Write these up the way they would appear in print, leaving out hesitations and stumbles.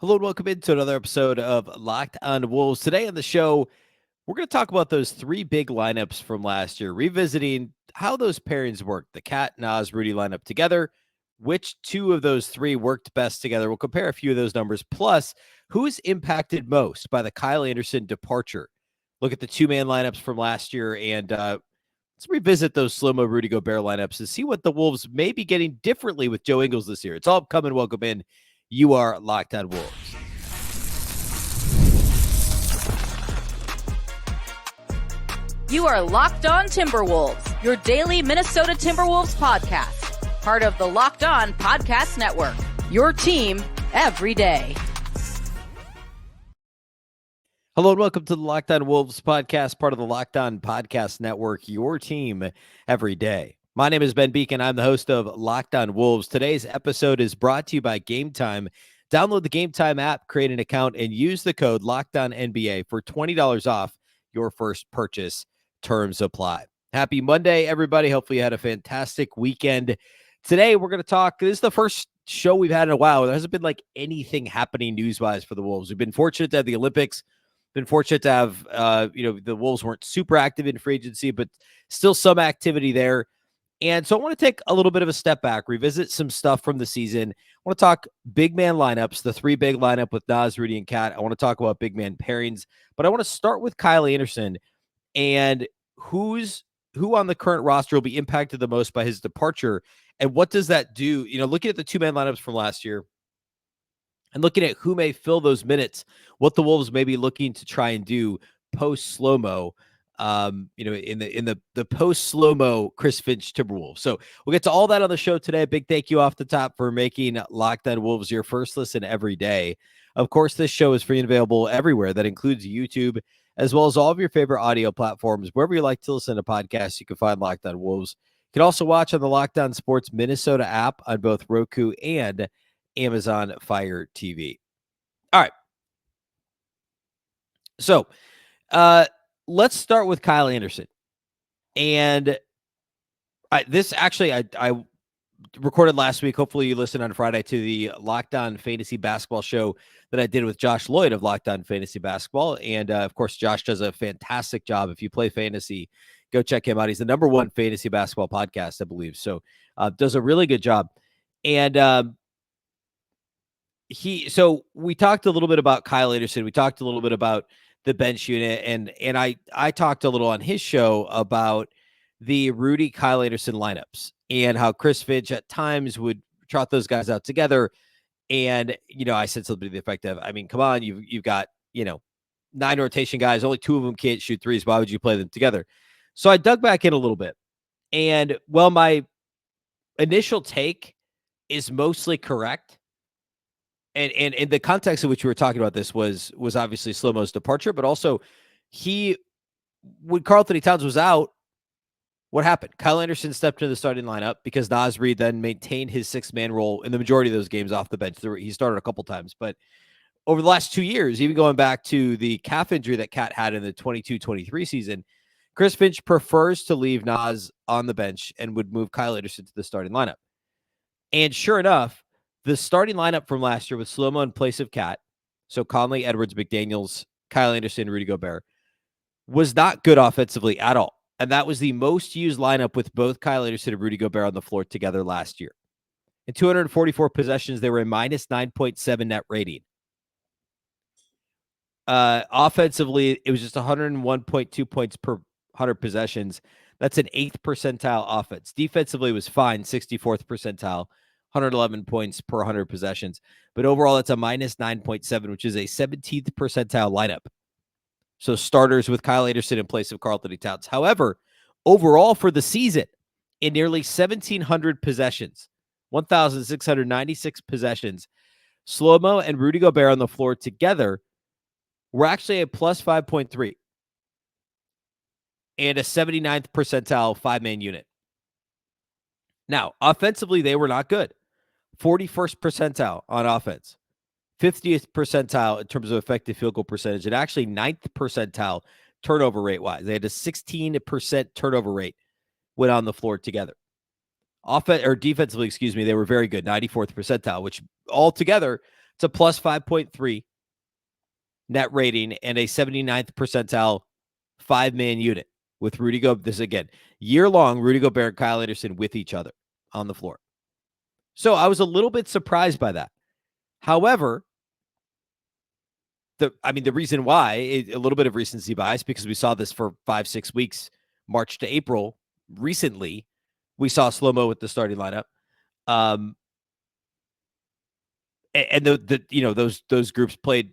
Hello and welcome into another episode of Locked on Wolves. Today on the show, we're going to talk about those three big lineups from last year, revisiting how those pairings worked. The Cat, Nas, Rudy lineup together. Which two of those three worked best together? We'll compare a few of those numbers. Plus, who's impacted most by the Kyle Anderson departure? Look at the two-man lineups from last year and let's revisit those slow-mo Rudy Gobert lineups and see what the Wolves may be getting differently with Joe Ingles this year. It's all coming. Welcome in. You are Locked on Wolves. You are Locked On Timberwolves, your daily Minnesota Timberwolves podcast. Part of the Locked On Podcast Network, your team every day. Hello and welcome to the Locked On Wolves podcast, part of the Locked On Podcast Network, your team every day. My name is Ben Beecken. I'm the host of Locked On Wolves. Today's episode is brought to you by Game Time. Download the Game Time app, create an account, and use the code LOCKEDONNBA for $20 off your first purchase. Terms apply. Happy Monday, everybody. Hopefully you had a fantastic weekend. Today, we're going to talk. This is the first show we've had in a while. There hasn't been like anything happening news-wise for the Wolves. We've been fortunate to have the Olympics. Been fortunate to have, the Wolves weren't super active in free agency, but still some activity there. And so I want to take a little bit of a step back, revisit some stuff from the season. I want to talk big man lineups, the three big lineup with Nas, Rudy, and Cat. I want to talk about big man pairings, but I want to start with Kyle Anderson and who on the current roster will be impacted the most by his departure, and what does that do? Looking at the two man lineups from last year and looking at who may fill those minutes, what the Wolves may be looking to try and do post slow-mo. In the post slow-mo Chris Finch Timberwolves. So we'll get to all that on the show today. Big thank you off the top for making Locked On Wolves your first listen every day. Of course, this show is free and available everywhere. That includes YouTube, as well as all of your favorite audio platforms. Wherever you like to listen to podcasts, you can find Locked On Wolves. You can also watch on the Locked On Sports Minnesota app on both Roku and Amazon Fire TV. All right. So, let's start with Kyle Anderson. And I recorded last week. Hopefully you listened on Friday to the Locked On Fantasy Basketball show that I did with Josh Lloyd of Locked On Fantasy Basketball. And of course, Josh does a fantastic job. If you play fantasy, go check him out. He's the number one fantasy basketball podcast, I believe. So does a really good job. And so we talked a little bit about Kyle Anderson. We talked a little bit about the bench unit, and I talked a little on his show about the Rudy Kyle Anderson lineups and how Chris Finch at times would trot those guys out together. And I said something to the effect of, I mean, come on, you've got 9 rotation guys, only 2 of them can't shoot threes. Why would you play them together? So I dug back in a little bit, and my initial take is mostly correct. And the context in which we were talking about this was obviously Slow-Mo's departure, but also when Karl-Anthony Towns was out, what happened? Kyle Anderson stepped into the starting lineup because Nas Reed then maintained his 6-man role in the majority of those games off the bench. He started a couple times, but over the last 2 years, even going back to the calf injury that Cat had in the 22-23 season, Chris Finch prefers to leave Nas on the bench and would move Kyle Anderson to the starting lineup. And sure enough, the starting lineup from last year with Slow-Mo in place of Cat, so Conley, Edwards, McDaniels, Kyle Anderson, Rudy Gobert, was not good offensively at all. And that was the most used lineup with both Kyle Anderson and Rudy Gobert on the floor together last year. In 244 possessions, they were a minus 9.7 net rating. Offensively, it was just 101.2 points per 100 possessions. That's an 8th percentile offense. Defensively, it was fine, 64th percentile. 111 points per 100 possessions. But overall, that's a minus 9.7, which is a 17th percentile lineup. So starters with Kyle Anderson in place of Karl-Anthony Towns. However, overall for the season, in nearly 1,700 possessions, 1,696 possessions, Slow-Mo and Rudy Gobert on the floor together were actually a plus 5.3 and a 79th percentile 5-man unit. Now, offensively, they were not good. 41st percentile on offense, 50th percentile in terms of effective field goal percentage, and actually 9th percentile turnover rate wise. They had a 16% turnover rate when on the floor together. Defensively, they were very good, 94th percentile, which altogether It's a plus 5.3 net rating and a 79th percentile 5-man unit with Rudy Gobert. This again, year-long Rudy Gobert and Kyle Anderson with each other on the floor. So I was a little bit surprised by that. However, the reason why, a little bit of recency bias, because we saw this for 5-6 weeks, March to April. Recently, we saw slow-mo with the starting lineup. And those groups played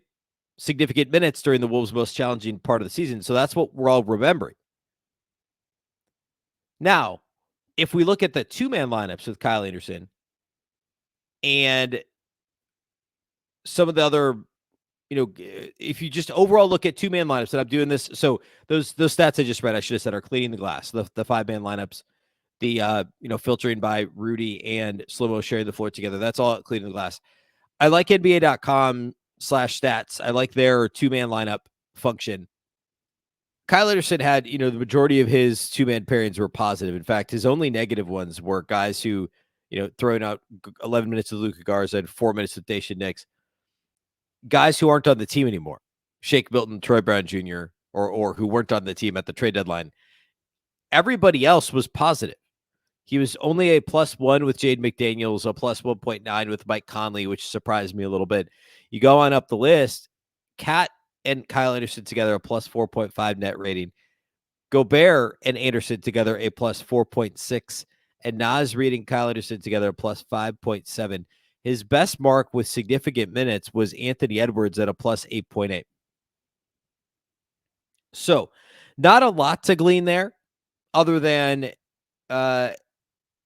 significant minutes during the Wolves' most challenging part of the season. So that's what we're all remembering. Now, if we look at the 2-man lineups with Kyle Anderson and some of the other, if you just overall look at 2-man lineups, and I'm doing this, so those stats I just read, I should have said, are cleaning the glass. The 5-man lineups, the filtering by Rudy and Slow-Mo sharing the floor together. That's all cleaning the glass. I like NBA.com/stats. I like their 2-man lineup function. Kyle Anderson had, the majority of his 2-man pairings were positive. In fact, his only negative ones were guys who, throwing out 11 minutes of Luka Garza and 4 minutes of Daishen Nix. Guys who aren't on the team anymore, Shake Milton, Troy Brown Jr., or who weren't on the team at the trade deadline. Everybody else was positive. He was only a +1 with Jade McDaniels, a +1.9 with Mike Conley, which surprised me a little bit. You go on up the list, Cat and Kyle Anderson together, a +4.5 net rating. Gobert and Anderson together, a +4.6. And Nas Reed and Kyle Anderson together, a +5.7. His best mark with significant minutes was Anthony Edwards at a +8.8. So not a lot to glean there other than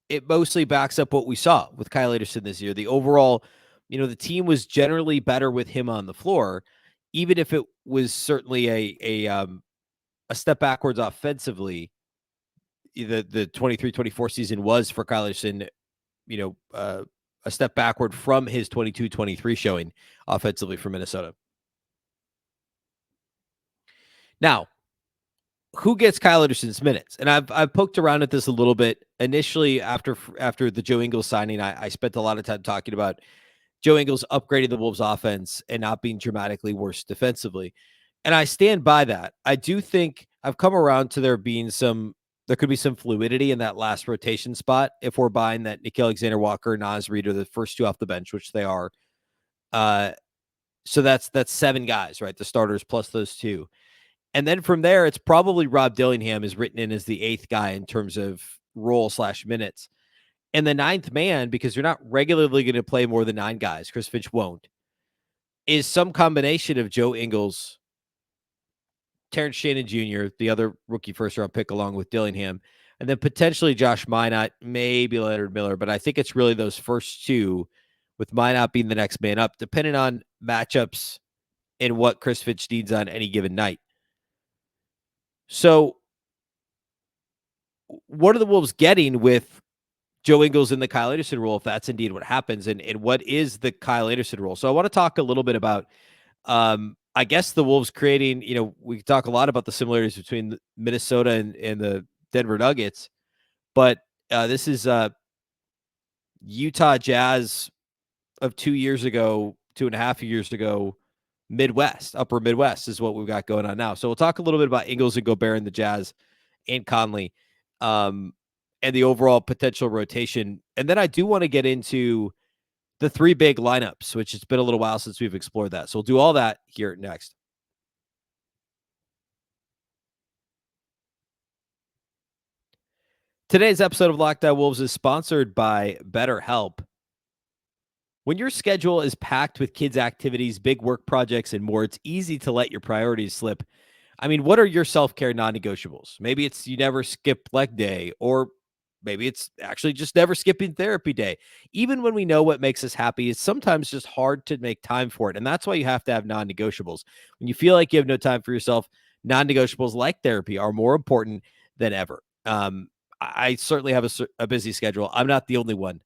it mostly backs up what we saw with Kyle Anderson this year. The overall, the team was generally better with him on the floor, even if it was certainly a step backwards offensively. The 23-24 season was for Kyle Anderson, a step backward from his 22-23 showing offensively for Minnesota. Now, who gets Kyle Anderson's minutes? And I've poked around at this a little bit. Initially, after the Joe Ingles signing, I spent a lot of time talking about Joe Ingles upgrading the Wolves offense and not being dramatically worse defensively. And I stand by that. I do think I've come around to there could be some fluidity in that last rotation spot if we're buying that Nickeil Alexander-Walker, Nas Reed are the first two off the bench, which they are. So that's 7 guys, right? The starters plus those 2. And then from there, it's probably Rob Dillingham is written in as the 8th guy in terms of role/minutes. And the 9th man, because you're not regularly going to play more than 9 guys, Chris Finch won't, is some combination of Joe Ingles, Terrence Shannon Jr., the other rookie first-round pick along with Dillingham, and then potentially Josh Minott, maybe Leonard Miller. But I think it's really those first 2, with Minott being the next man up, depending on matchups and what Chris Finch needs on any given night. So what are the Wolves getting with Joe Ingles in the Kyle Anderson role, if that's indeed what happens, and what is the Kyle Anderson role? So I want to talk a little bit about, I guess, the Wolves creating, we talk a lot about the similarities between Minnesota and the Denver Nuggets, but this is Utah Jazz of 2 years ago, 2.5 years ago, upper Midwest is what we've got going on now. So we'll talk a little bit about Ingles and Gobert and the Jazz and Conley, and the overall potential rotation. And then I do want to get into the 3 big lineups, which it's been a little while since we've explored that. So we'll do all that here next. Today's episode of Locked On Wolves is sponsored by BetterHelp. When your schedule is packed with kids' activities, big work projects, and more, it's easy to let your priorities slip. What are your self-care non-negotiables? Maybe it's you never skip leg day, or maybe it's actually just never skipping therapy day. Even when we know what makes us happy, it's sometimes just hard to make time for it. And that's why you have to have non-negotiables. When you feel like you have no time for yourself, non-negotiables like therapy are more important than ever. I certainly have a busy schedule. I'm not the only one.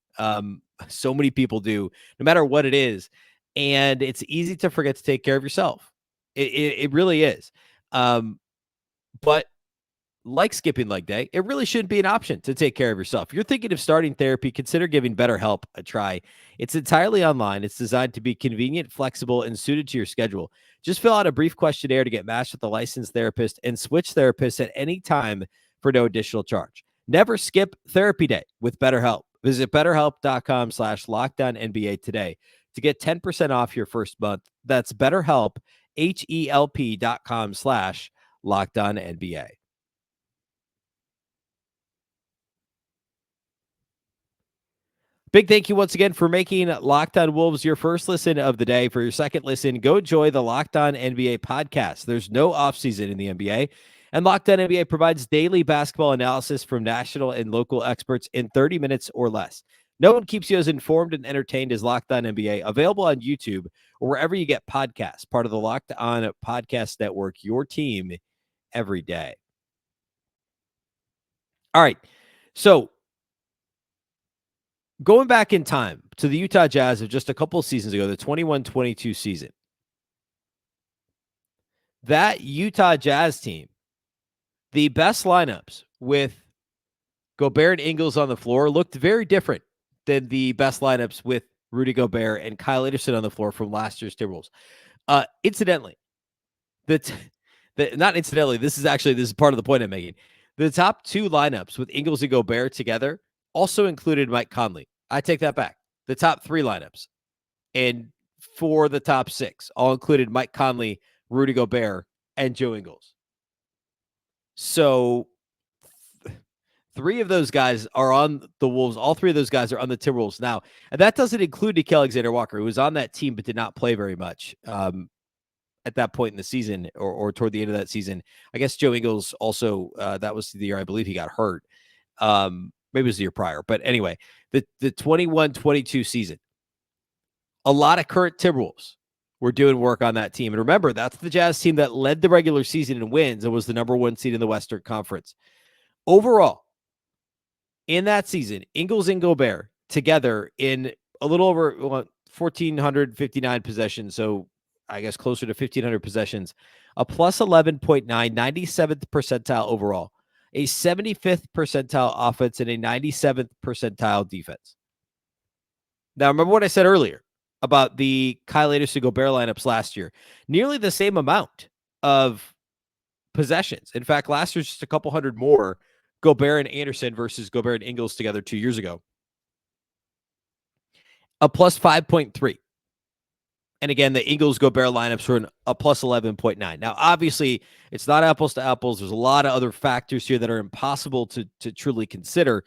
So many people do, no matter what it is. And it's easy to forget to take care of yourself. It really is. But like skipping leg day, it really shouldn't be an option to take care of yourself. If you're thinking of starting therapy, consider giving BetterHelp a try. It's entirely online. It's designed to be convenient, flexible, and suited to your schedule. Just fill out a brief questionnaire to get matched with a licensed therapist and switch therapists at any time for no additional charge. Never skip therapy day with BetterHelp. Visit betterhelp.com/lockdownnba today to get 10% off your first month. That's BetterHelp, HELP.com/lockdownnba. Big thank you once again for making Locked On Wolves your first listen of the day. For your second listen, go enjoy the Locked On NBA podcast. There's no offseason in the NBA, and Locked On NBA provides daily basketball analysis from national and local experts in 30 minutes or less. No one keeps you as informed and entertained as Locked On NBA, available on YouTube or wherever you get podcasts, part of the Locked On Podcast Network, your team every day. All right, so going back in time to the Utah Jazz of just a couple of seasons ago, the 21-22 season, that Utah Jazz team, the best lineups with Gobert and Ingles on the floor looked very different than the best lineups with Rudy Gobert and Kyle Anderson on the floor from last year's Timberwolves. Incidentally, not incidentally, this is part of the point I'm making. The top two lineups with Ingles and Gobert together also included Mike Conley. I take that back. The top three lineups and for the top six all included Mike Conley, Rudy Gobert, and Joe Ingles. So three of those guys are on the Wolves. All three of those guys are on the Timberwolves now. And that doesn't include Nickeil Alexander-Walker, who was on that team but did not play very much at that point in the season or toward the end of that season. I guess Joe Ingles also, that was the year I believe he got hurt. Maybe it was the year prior. But anyway, the 21-22 season, a lot of current Timberwolves were doing work on that team. And remember, that's the Jazz team that led the regular season in wins and was the number one seed in the Western Conference. Overall, in that season, Ingles and Gobert together in a little over 1,459 possessions, so I guess closer to 1,500 possessions, a plus 11.9, 97th percentile overall, a 75th percentile offense, and a 97th percentile defense. Now, remember what I said earlier about the Kyle Anderson Gobert lineups last year. Nearly the same amount of possessions. In fact, last year, just a couple hundred more Gobert and Anderson versus Gobert and Ingles together 2 years ago. A plus 5.3. And again, the Ingles-Gobert lineups were a plus 11.9. Now, obviously, it's not apples to apples. There's a lot of other factors here that are impossible to truly consider.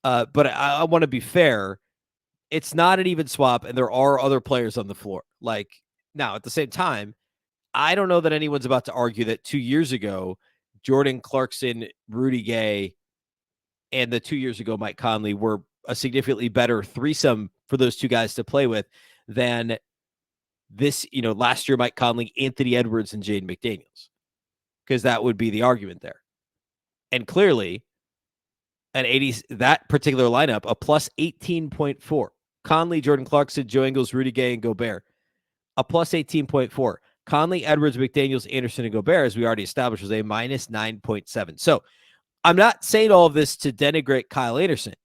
But I want to be fair. It's not an even swap, and there are other players on the floor. Like, now, at the same time, I don't know that anyone's about to argue that 2 years ago, Jordan Clarkson, Rudy Gay, and the 2 years ago, Mike Conley were a significantly better threesome for those two guys to play with than this, last year, Mike Conley, Anthony Edwards, and Jaden McDaniels, because that would be the argument there. And clearly, that particular lineup, a plus 18.4. Conley, Jordan Clarkson, Joe Ingles, Rudy Gay, and Gobert, a plus 18.4. Conley, Edwards, McDaniels, Anderson, and Gobert, as we already established, was a minus 9.7. So I'm not saying all of this to denigrate Kyle Anderson,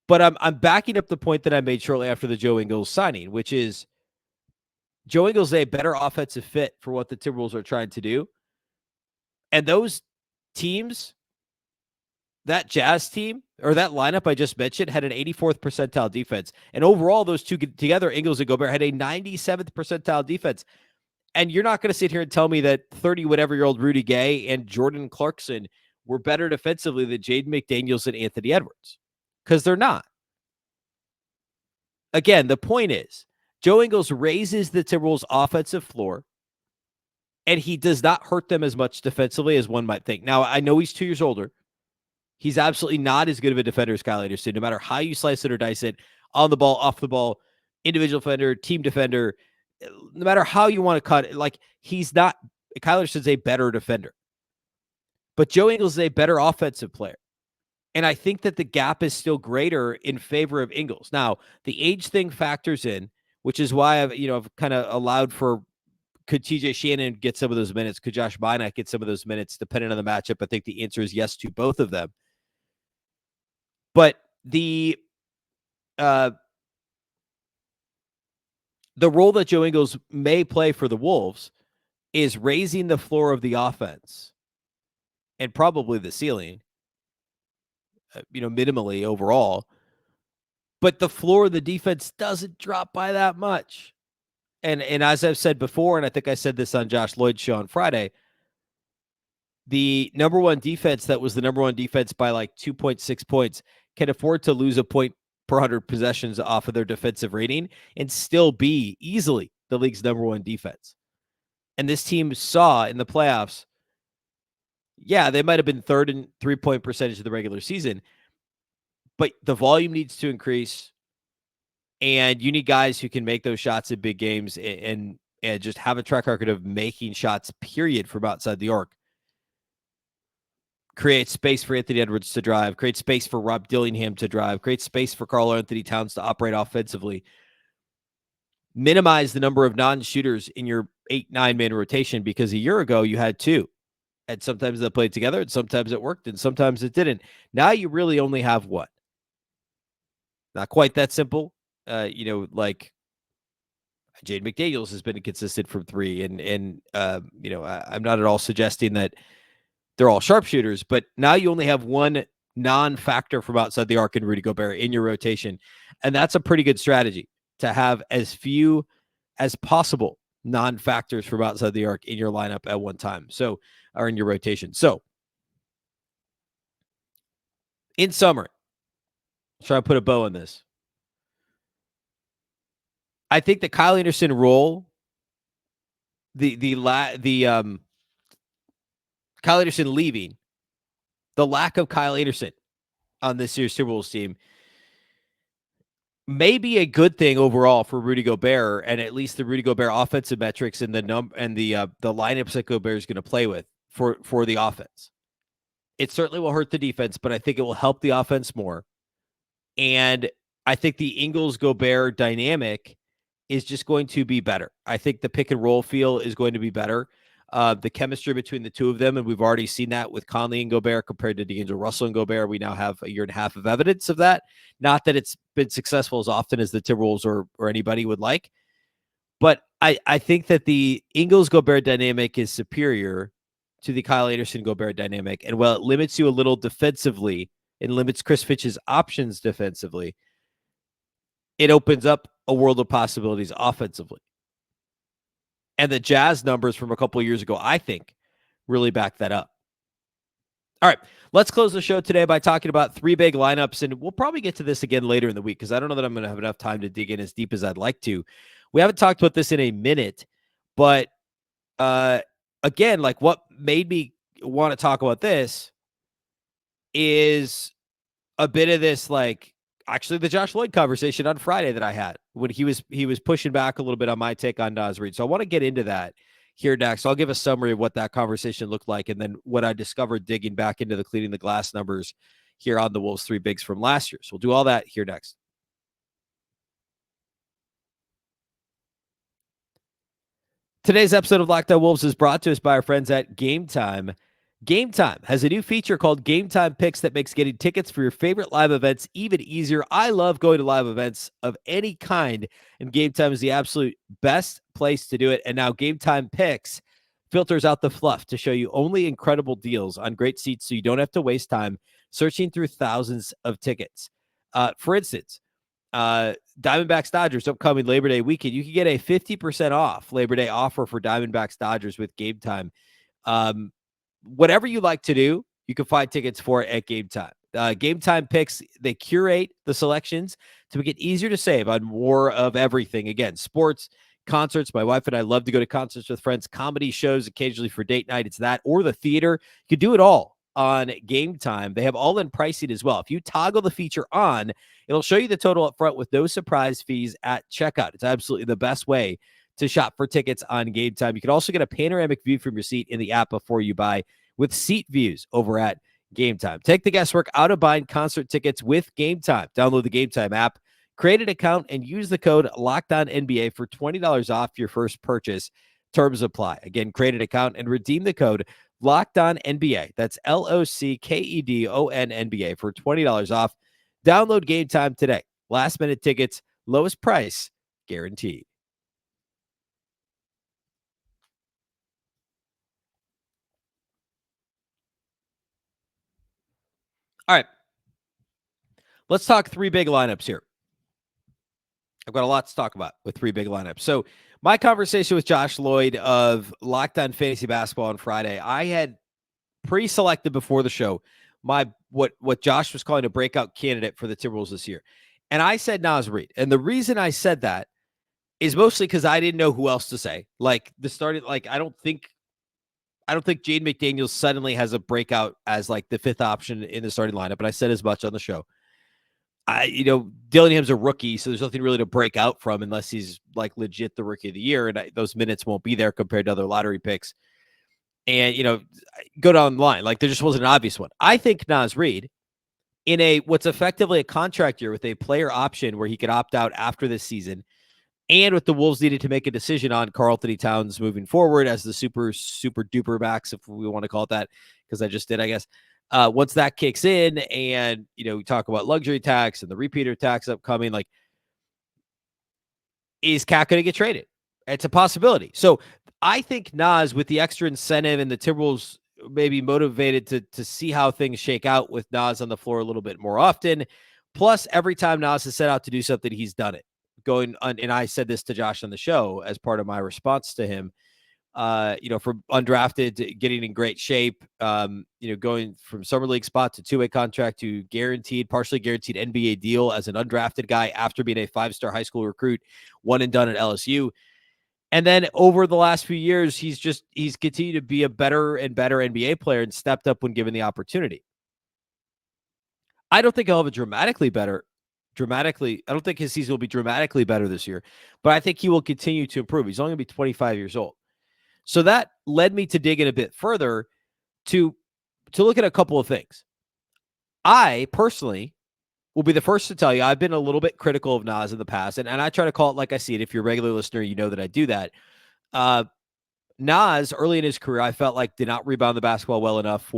but I'm backing up the point that I made shortly after the Joe Ingles signing, which is Joe Ingles is a better offensive fit for what the Timberwolves are trying to do. And those teams, that Jazz team, or that lineup I just mentioned, had an 84th percentile defense. And overall, those two together, Ingles and Gobert, had a 97th percentile defense. And you're not going to sit here and tell me that 30-whatever-year-old Rudy Gay and Jordan Clarkson were better defensively than Jaden McDaniels and Anthony Edwards, because they're not. Again, the point is, Joe Ingles raises the Timberwolves' offensive floor, and he does not hurt them as much defensively as one might think. Now, I know he's 2 years older. He's absolutely not as good of a defender as Kyle Anderson, no matter how you slice it or dice it, on the ball, off the ball, individual defender, team defender, no matter how you want to cut it. Like, he's not, Kyle Anderson's a better defender. But Joe Ingles is a better offensive player. And I think that the gap is still greater in favor of Ingles. Now, the age thing factors in, which is why I've kind of allowed for could TJ Shannon get some of those minutes? Could Josh Minott get some of those minutes, depending on the matchup? I think the answer is yes to both of them. But the role that Joe Ingles may play for the Wolves is raising the floor of the offense and probably the ceiling, minimally overall. But the floor of the defense doesn't drop by that much. And as I've said before, and I think I said this on Josh Lloyd's show on Friday, the number one defense that was the number one defense by like 2.6 points can afford to lose a point per 100 possessions off of their defensive rating and still be easily the league's number one defense. And this team saw in the playoffs, yeah, they might have been third in 3-point percentage of the regular season, but the volume needs to increase. And you need guys who can make those shots in big games and just have a track record of making shots, period, from outside the arc. Create space for Anthony Edwards to drive, create space for Rob Dillingham to drive, create space for Karl-Anthony Towns to operate offensively. Minimize the number of non-shooters in your 8-9-man rotation, because a year ago you had two. And sometimes they played together, and sometimes it worked, and sometimes it didn't. Now you really only have one. Not quite that simple. Like Jaden McDaniels has been inconsistent from three, and I'm not at all suggesting that they're all sharpshooters, but now you only have one non-factor from outside the arc in Rudy Gobert in your rotation, and that's a pretty good strategy to have as few as possible non-factors from outside the arc in your lineup at one time, or in your rotation. So, in summary, let's try to put a bow on this. I think the Kyle Anderson role, Kyle Anderson leaving, the lack of Kyle Anderson on this year's Timberwolves team may be a good thing overall for Rudy Gobert, and at least the Rudy Gobert offensive metrics and the lineups that Gobert is going to play with for the offense. It certainly will hurt the defense, but I think it will help the offense more. And I think the Ingles Gobert dynamic is just going to be better. I think the pick and roll feel is going to be better. The chemistry between the two of them, and we've already seen that with Conley and Gobert compared to D'Angelo Russell and Gobert. We now have a year and a half of evidence of that. Not that it's been successful as often as the Timberwolves or anybody would like, but I think that the Ingles Gobert dynamic is superior to the Kyle Anderson Gobert dynamic. And while it limits you a little defensively and limits Chris Finch's options defensively, it opens up a world of possibilities offensively. And the Jazz numbers from a couple of years ago, I think, really back that up. All right, let's close the show today by talking about three big lineups, and we'll probably get to this again later in the week because I don't know that I'm going to have enough time to dig in as deep as I'd like to. We haven't talked about this in a minute, but again, like what made me want to talk about this is a bit of this, like, actually the Josh Lloyd conversation on Friday that I had when he was pushing back a little bit on my take on Nas Reed. So I want to get into that here next. So I'll give a summary of what that conversation looked like and then what I discovered digging back into the Cleaning the Glass numbers here on the Wolves three bigs from last year. So we'll do all that here next. Today's episode of Locked On Wolves is brought to us by our friends at Game Time. Game Time has a new feature called Game Time Picks that makes getting tickets for your favorite live events even easier. I love going to live events of any kind, and Game Time is the absolute best place to do it. And now Game Time Picks filters out the fluff to show you only incredible deals on great seats so you don't have to waste time searching through thousands of tickets. For instance, Diamondbacks Dodgers upcoming Labor Day weekend. You can get a 50% off Labor Day offer for Diamondbacks Dodgers with Game Time. Whatever you like to do, you can find tickets for it at Game Time. Game Time Picks, they curate the selections to make it easier to save on more of everything. Again, sports, concerts. My wife and I love to go to concerts with friends, comedy shows, occasionally for date night. It's that or the theater. You can do it all on Game Time. They have all-in pricing as well. If you toggle the feature on, it'll show you the total up front with no surprise fees at checkout. It's absolutely the best way to shop for tickets on Game Time. You can also get a panoramic view from your seat in the app before you buy with seat views over at Game Time. Take the guesswork out of buying concert tickets with Game Time. Download the Game Time app, create an account, and use the code LOCKEDONNBA for $20 off your first purchase. Terms apply. Again, create an account and redeem the code Locked On NBA. That's LOCKEDON NBA for $20 off. Download Game Time today. Last minute tickets, lowest price guaranteed. All right. Let's talk three big lineups here. I've got a lot to talk about with three big lineups. So my conversation with Josh Lloyd of Locked On Fantasy Basketball on Friday, I had pre-selected before the show what Josh was calling a breakout candidate for the Timberwolves this year. And I said Nas Reed. And the reason I said that is mostly because I didn't know who else to say. Like the starting, like I don't think Jaden McDaniels suddenly has a breakout as like the fifth option in the starting lineup. And I said as much on the show. Dillingham's a rookie, so there's nothing really to break out from unless he's like legit the rookie of the year. And those minutes won't be there compared to other lottery picks. And, go down the line. Like there just wasn't an obvious one. I think Nas Reed in what's effectively a contract year with a player option where he could opt out after this season. And with the Wolves needed to make a decision on Karl-Anthony Towns moving forward as the super, super duper backs, if we want to call it that, because I just did, I guess. Once that kicks in and, we talk about luxury tax and the repeater tax upcoming, like, is Cat going to get traded? It's a possibility. So I think Nas, with the extra incentive and the Timberwolves maybe motivated to see how things shake out with Nas on the floor a little bit more often. Plus, every time Nas has set out to do something, he's done it. And I said this to Josh on the show as part of my response to him. From undrafted to getting in great shape, going from summer league spot to two-way contract to partially guaranteed NBA deal as an undrafted guy after being a 5-star high school recruit, one and done at LSU. And then over the last few years, he's continued to be a better and better NBA player and stepped up when given the opportunity. I don't think he'll have I don't think his season will be dramatically better this year, but I think he will continue to improve. He's only going to be 25 years old. So that led me to dig in a bit further to look at a couple of things. I personally will be the first to tell you I've been a little bit critical of Nas in the past, and I try to call it like I see it. If you're a regular listener, you know that I do that. Nas, early in his career, I felt like did not rebound the basketball well enough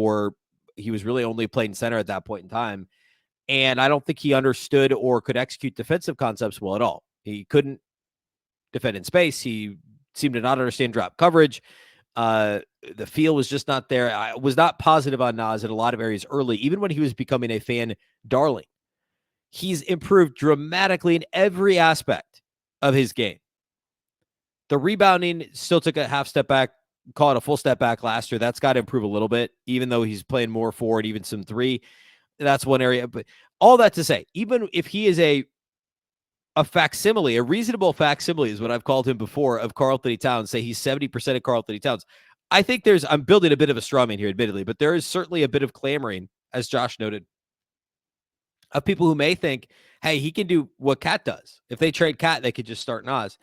he was really only playing center at that point in time. And I don't think he understood or could execute defensive concepts well at all. He couldn't defend in space. He seemed to not understand drop coverage. The feel was just not there. I was not positive on Nas in a lot of areas early, even when he was becoming a fan darling. He's improved dramatically in every aspect of his game. The rebounding still took a half step back, call it a full step back last year. That's got to improve a little bit, even though he's playing more forward, even some three. That's one area. But all that to say, even if he is a facsimile, a reasonable facsimile is what I've called him before of Karl-Anthony Towns, say he's 70% of Karl-Anthony Towns. I think I'm building a bit of a straw man here, admittedly, but there is certainly a bit of clamoring, as Josh noted, of people who may think, hey, he can do what Cat does. If they trade Cat, they could just start Nas.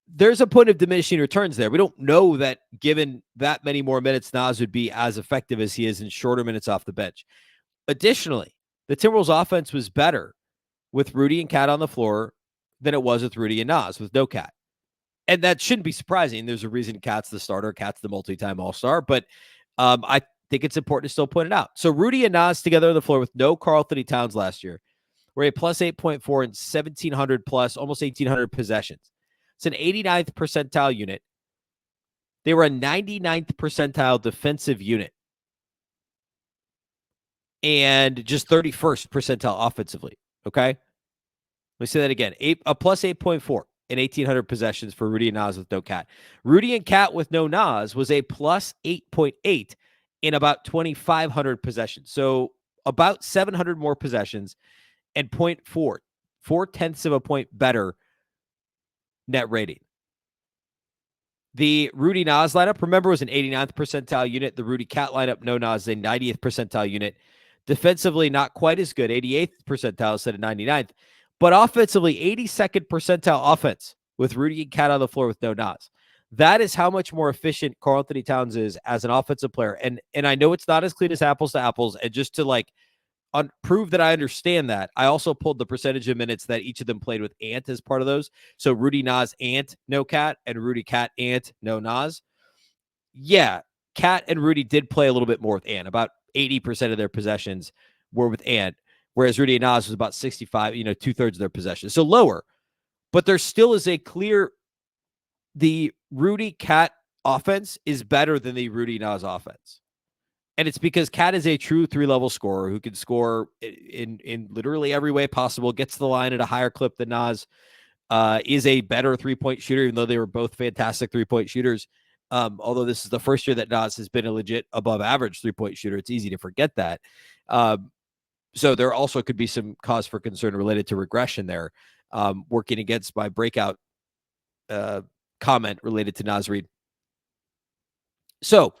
There's a point of diminishing returns there. We don't know that given that many more minutes, Nas would be as effective as he is in shorter minutes off the bench. Additionally, the Timberwolves offense was better with Rudy and Cat on the floor than it was with Rudy and Nas with no Cat. And that shouldn't be surprising. There's a reason Cat's the starter. Cat's the multi-time all-star. But I think it's important to still point it out. So Rudy and Nas together on the floor with no Karl-Anthony Towns last year were a plus 8.4 and 1,700 plus, almost 1,800 possessions. It's an 89th percentile unit. They were a 99th percentile defensive unit. And just 31st percentile offensively. Okay? Let me say that again. A plus 8.4 in 1,800 possessions for Rudy and Nas with no Cat. Rudy and Cat with no Nas was a plus 8.8 in about 2,500 possessions. So about 700 more possessions and 0.4, 0.4 of a point better net rating. The Rudy Nas lineup, remember, was an 89th percentile unit. The Rudy Cat lineup, no Nas, a 90th percentile unit. Defensively, not quite as good, 88th percentile instead of 99th. But offensively, 82nd percentile offense with Rudy and Cat on the floor with no Nas. That is how much more efficient Karl-Anthony Towns is as an offensive player. And I know it's not as clean as apples to apples. And just to prove that I understand that, I also pulled the percentage of minutes that each of them played with Ant as part of those. So Rudy, Nas, Ant, no Cat, and Rudy, Cat, Ant, no Nas. Yeah, Cat and Rudy did play a little bit more with Ant. About 80% of their possessions were with Ant, whereas Rudy and Nas was about 65, 2/3 of their possessions. So lower. But there still is a clear, the Rudy Cat offense is better than the Rudy Nas offense. And it's because Cat is a true 3-level scorer who can score in literally every way possible, gets to the line at a higher clip than Nas, is a better 3-point shooter, even though they were both fantastic 3-point shooters. Although this is the first year that Nas has been a legit above average 3-point shooter. It's easy to forget that. So there also could be some cause for concern related to regression there, working against my breakout comment related to Nas Reed. So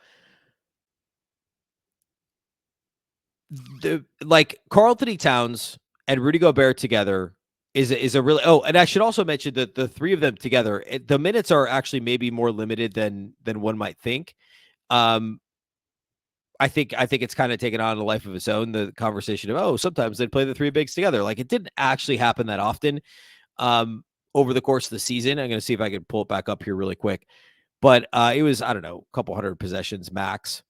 Karl-Anthony Towns and Rudy Gobert together is a really, and I should also mention that the three of them together, the minutes are actually maybe more limited than one might think. I think it's kind of taken on a life of its own, the conversation of, sometimes they play the three bigs together. Like, it didn't actually happen that often over the course of the season. I'm going to see if I can pull it back up here really quick. But it was, I don't know, a couple hundred possessions max.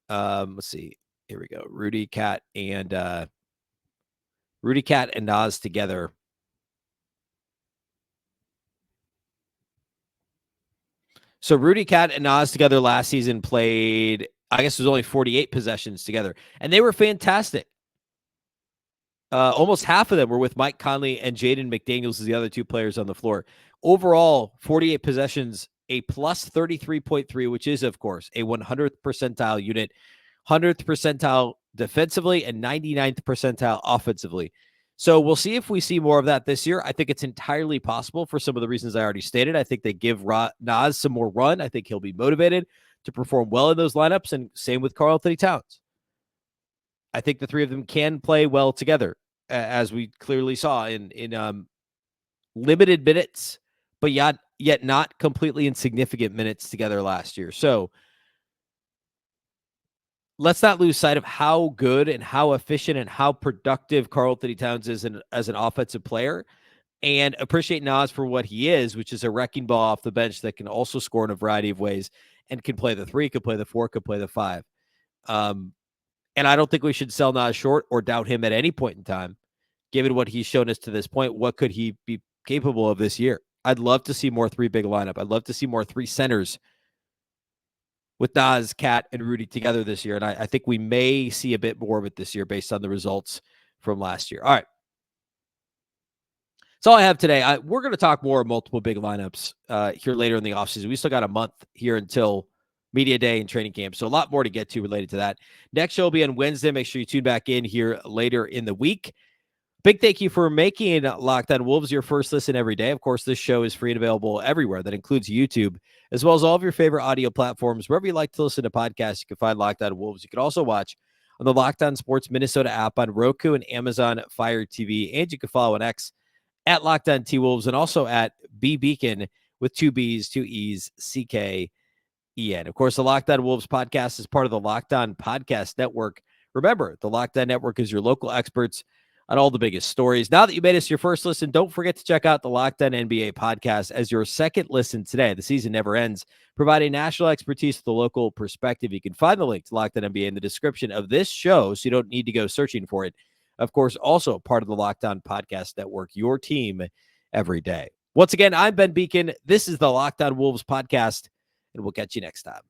Let's see. Here we go. Rudy, Cat, and Nas together. So Rudy, Cat, and Nas together last season played, I guess it was only 48 possessions together. And they were fantastic. Almost half of them were with Mike Conley and Jaden McDaniels as the other two players on the floor. Overall, 48 possessions, a plus 33.3, which is, of course, a 100th percentile unit. 100th percentile defensively and 99th percentile offensively. So we'll see if we see more of that this year. I think it's entirely possible for some of the reasons I already stated. I think they give Nas some more run. I think he'll be motivated to perform well in those lineups, and same with Karl-Anthony Towns. I think the three of them can play well together, as we clearly saw in limited minutes, but yet not completely insignificant minutes together last year. So let's not lose sight of how good and how efficient and how productive Karl-Anthony Towns is as an offensive player, and appreciate Nas for what he is, which is a wrecking ball off the bench that can also score in a variety of ways and can play the 3, could play the 4, could play the 5. And I don't think we should sell Nas short or doubt him at any point in time, given what he's shown us to this point. What could he be capable of this year? I'd love to see more 3 big lineup. I'd love to see more 3 centers with Nas, Cat, and Rudy together this year. And I think we may see a bit more of it this year based on the results from last year. All right. That's all I have today. We're going to talk more multiple big lineups here later in the offseason. We still got a month here until media day and training camp. So a lot more to get to related to that. Next show will be on Wednesday. Make sure you tune back in here later in the week. Big thank you for making Locked On Wolves your first listen every day. Of course, this show is free and available everywhere. That includes YouTube, as well as all of your favorite audio platforms. Wherever you like to listen to podcasts, you can find Locked On Wolves. You can also watch on the Locked On Sports Minnesota app on Roku and Amazon Fire TV. And you can follow on X at Locked On T-Wolves and also at Beecken with 2 B's, 2 E's, C-K-E-N. Of course, the Locked On Wolves podcast is part of the Locked On Podcast Network. Remember, the Locked On Network is your local experts on all the biggest stories. Now that you made us your first listen, don't forget to check out the Locked On NBA podcast as your second listen today. The season never ends, providing national expertise with a local perspective. You can find the link to Locked On NBA in the description of this show, so you don't need to go searching for it. Of course, also part of the Locked On Podcast Network, your team every day. Once again, I'm Ben Beecken. This is the Locked On Wolves podcast, and we'll catch you next time.